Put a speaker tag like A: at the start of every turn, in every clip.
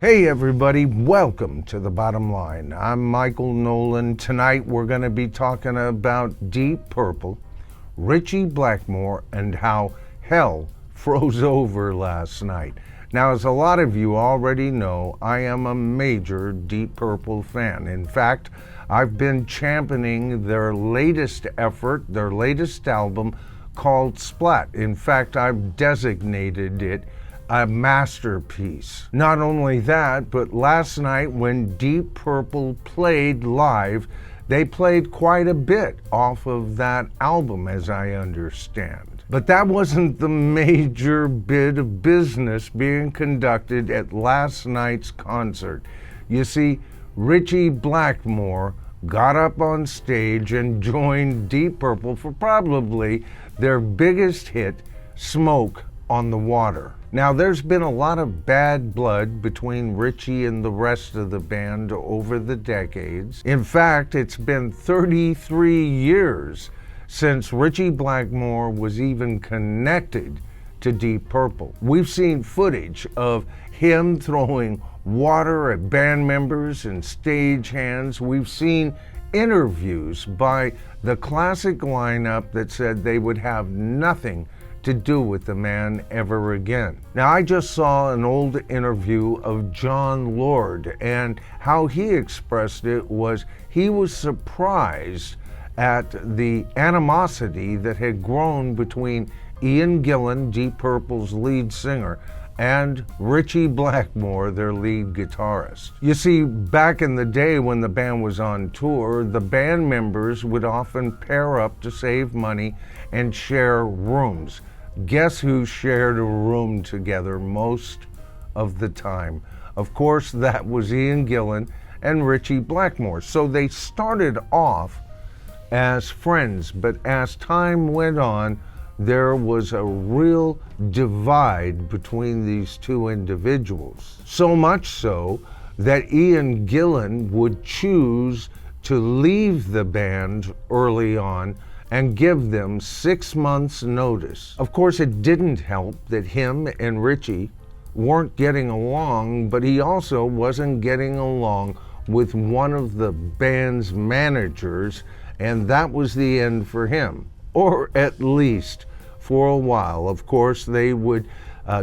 A: Hey everybody, welcome to The Bottom Line. I'm Michael Noland. Tonight we're going to be talking about Deep Purple, Ritchie Blackmore, and how hell froze over last night. Now, as a lot of you already know, I am a major Deep Purple fan. In fact, I've been championing their latest effort, their latest album called Splat. In fact, I've designated it a masterpiece. Not only that, but last night when Deep Purple played live, they played quite a bit off of that album, as I understand. But that wasn't the major bit of business being conducted at last night's concert. You see, Richie Blackmore got up on stage and joined Deep Purple for probably their biggest hit, Smoke on the Water. Now, there's been a lot of bad blood between Richie and the rest of the band over the decades. In fact, it's been 33 years since Richie Blackmore was even connected to Deep Purple. We've seen footage of him throwing water at band members and stagehands. We've seen interviews by the classic lineup that said they would have nothing to do with the man ever again. Now, I just saw an old interview of John Lord, and how he expressed it was he was surprised at the animosity that had grown between Ian Gillen, Deep Purple's lead singer, and Richie Blackmore, their lead guitarist. You see, back in the day when the band was on tour, the band members would often pair up to save money and share rooms. Guess who shared a room together most of the time? Of course, that was Ian Gillen and Richie Blackmore. So they started off as friends, but as time went on, there was a real divide between these two individuals. So much so that Ian Gillen would choose to leave the band early on and give them 6 months' notice. Of course, it didn't help that him and Richie weren't getting along, but he also wasn't getting along with one of the band's managers, and that was the end for him, or at least for a while. Of course, they would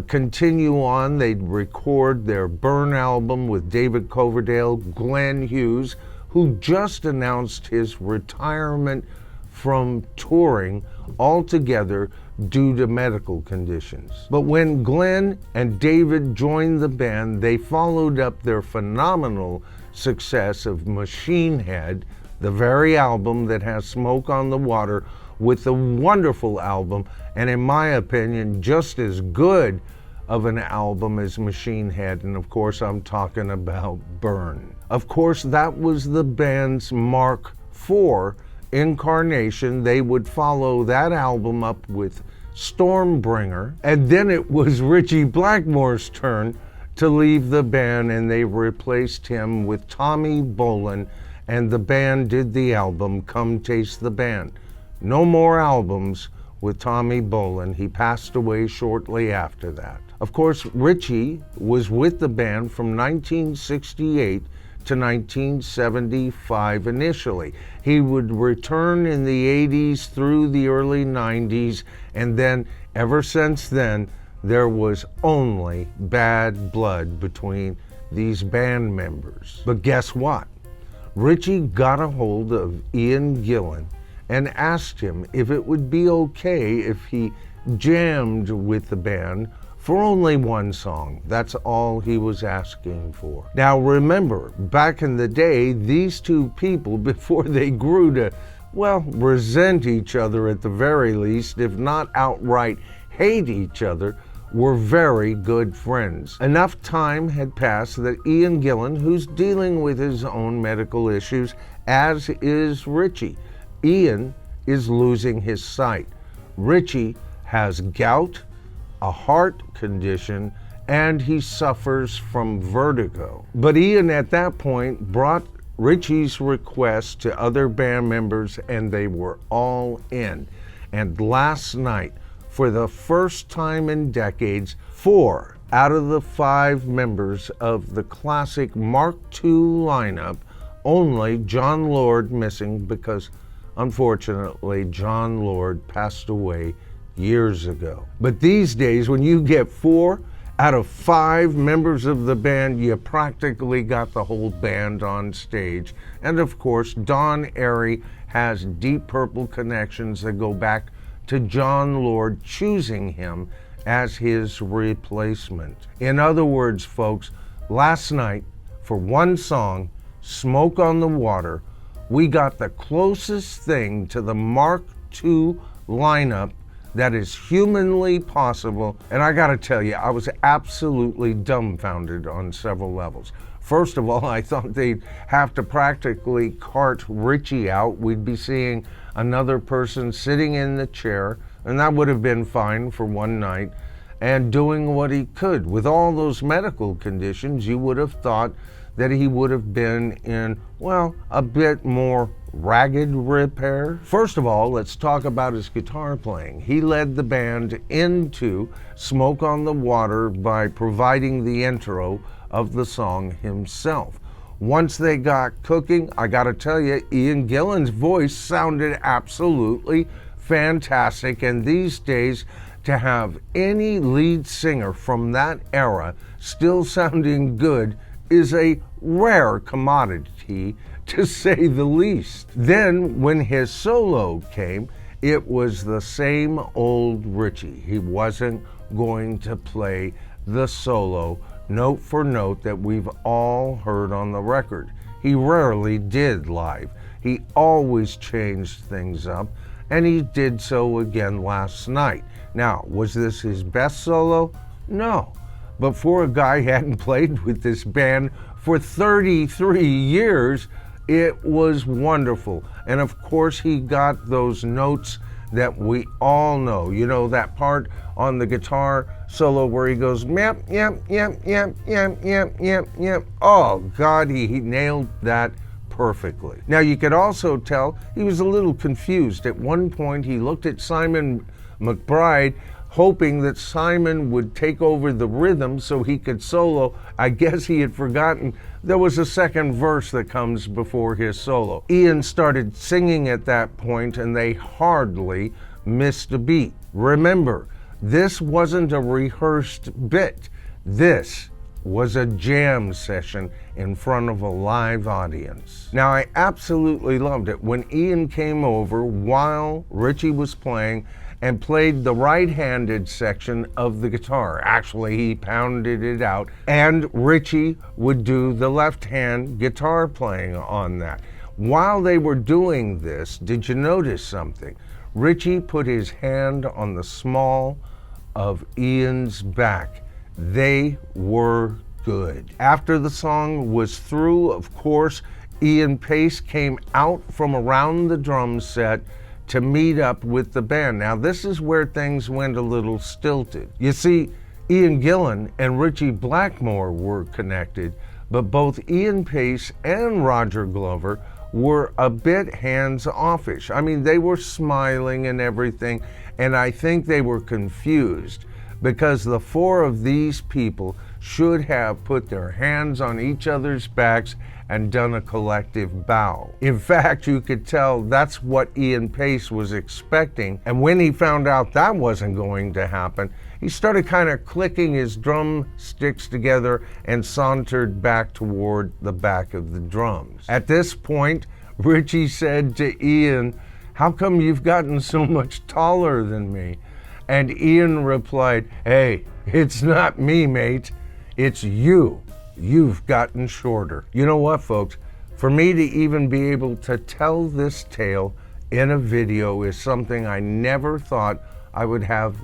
A: continue on. They'd record their Burn album with David Coverdale, Glenn Hughes, who just announced his retirement from touring altogether due to medical conditions. But when Glenn and David joined the band, they followed up their phenomenal success of Machine Head, the very album that has Smoke on the Water, with a wonderful album, and in my opinion, just as good of an album as Machine Head, and of course I'm talking about Burn. Of course, that was the band's Mark IV incarnation. They would follow that album up with Stormbringer, and then it was Richie Blackmore's turn to leave the band, and they replaced him with Tommy Bolin, and the band did the album Come Taste the Band. No more albums with Tommy Bolin. He passed away shortly after that. Of course, Richie was with the band from 1968 to 1975 initially. He would return in the 80s through the early 90s, and then ever since then, there was only bad blood between these band members. But guess what? Richie got a hold of Ian Gillen and asked him if it would be okay if he jammed with the band for only one song. That's all he was asking for. Now remember, back in the day, these two people, before they grew to, well, resent each other at the very least, if not outright hate each other, were very good friends. Enough time had passed that Ian Gillen, who's dealing with his own medical issues, as is Richie. Ian is losing his sight. Richie has gout, a heart condition, and he suffers from vertigo. But Ian at that point brought Richie's request to other band members, and they were all in. And last night, for the first time in decades, 4 out of the 5 members of the classic Mark II lineup, only John Lord missing because, unfortunately, John Lord passed away years ago. But these days, when you get 4 out of 5 members of the band, you practically got the whole band on stage. And of course, Don Airey has Deep Purple connections that go back to John Lord choosing him as his replacement. In other words, folks, last night, for one song, Smoke on the Water, we got the closest thing to the Mark II lineup that is humanly possible. And I gotta tell you, I was absolutely dumbfounded on several levels. First of all, I thought they'd have to practically cart Richie out. We'd be seeing another person sitting in the chair, and that would have been fine for one night, and doing what he could. With all those medical conditions, you would have thought that he would have been in, well, a bit more ragged repair. First of all, let's talk about his guitar playing. He led the band into Smoke on the Water by providing the intro of the song himself. Once they got cooking, I gotta tell you, Ian Gillen's voice sounded absolutely fantastic, and these days, to have any lead singer from that era still sounding good is a rare commodity, to say the least. Then, when his solo came, it was the same old Richie. He wasn't going to play the solo note for note that we've all heard on the record. He rarely did live. He always changed things up, and he did so again last night. Now, was this his best solo? No. But for a guy who hadn't played with this band for 33 years, it was wonderful. And of course, he got those notes that we all know. You know, that part on the guitar solo where he goes, yep, yep, yep, yep, yep, yep, yep, yep. Oh, God, he nailed that perfectly. Now, you could also tell he was a little confused. At one point, he looked at Simon McBride, hoping that Simon would take over the rhythm so he could solo. I guess he had forgotten there was a second verse that comes before his solo. Ian started singing at that point, and they hardly missed a beat. Remember, this wasn't a rehearsed bit. This was a jam session in front of a live audience. Now, I absolutely loved it when Ian came over while Richie was playing and played the right-handed section of the guitar. Actually, he pounded it out, and Richie would do the left-hand guitar playing on that. While they were doing this, did you notice something? Richie put his hand on the small of Ian's back. They were good. After the song was through, of course, Ian Pace came out from around the drum set to meet up with the band. Now, this is where things went a little stilted. You see, Ian Gillen and Ritchie Blackmore were connected, but both Ian Pace and Roger Glover were a bit hands-offish. I mean, they were smiling and everything, and I think they were confused because the 4 of these people should have put their hands on each other's backs and done a collective bow. In fact, you could tell that's what Ian Pace was expecting, and when he found out that wasn't going to happen, he started kind of clicking his drumsticks together and sauntered back toward the back of the drums. At this point, Richie said to Ian, "How come you've gotten so much taller than me?" And Ian replied, "Hey, it's not me, mate. It's you. You've gotten shorter." You know what, folks? For me to even be able to tell this tale in a video is something I never thought I would have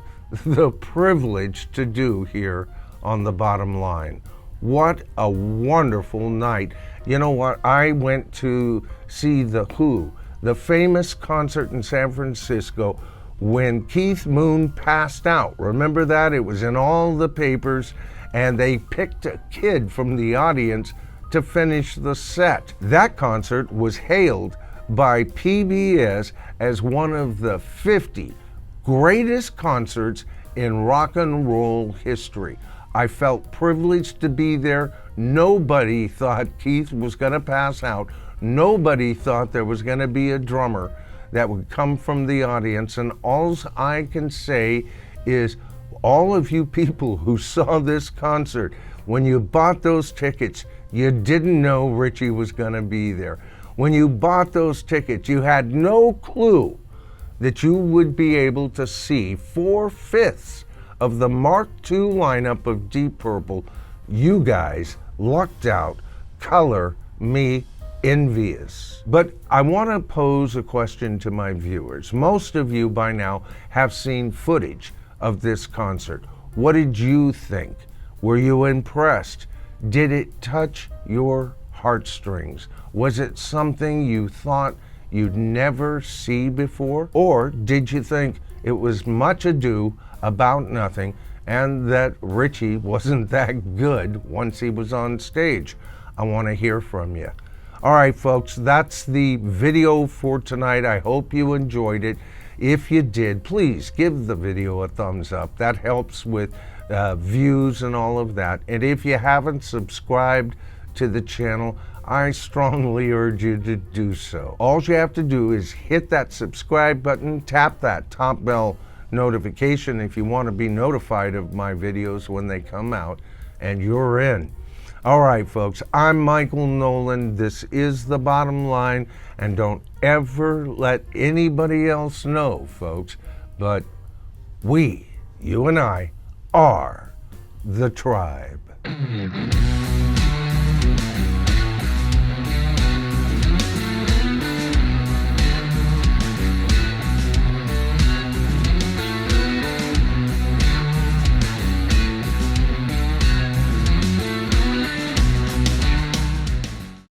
A: the privilege to do here on The Bottom Line. What a wonderful night. You know what? I went to see The Who, the famous concert in San Francisco when Keith Moon passed out. Remember that? It was in all the papers, and they picked a kid from the audience to finish the set. That concert was hailed by PBS as one of the 50 greatest concerts in rock and roll history. I felt privileged to be there. Nobody thought Keith was going to pass out. Nobody thought there was going to be a drummer that would come from the audience. And all I can say is, all of you people who saw this concert, when you bought those tickets, you didn't know Richie was going to be there. When you bought those tickets, you had no clue that you would be able to see 4/5 of the Mark II lineup of Deep Purple. You guys lucked out. Color me envious. But I want to pose a question to my viewers. Most of you by now have seen footage of this concert. What did you think? Were you impressed? Did it touch your heartstrings? Was it something you thought you'd never see before? Or did you think it was much ado about nothing and that Richie wasn't that good once he was on stage? I want to hear from you. All right, folks, that's the video for tonight. I hope you enjoyed it. If you did, please give the video a thumbs up. That helps with views and all of that. And if you haven't subscribed to the channel, I strongly urge you to do so. All you have to do is hit that subscribe button, tap that top bell notification if you want to be notified of my videos when they come out, and you're in. All right, folks, I'm Michael Noland. This is The Bottom Line, and don't ever let anybody else know, folks, but we, you and I, are the tribe.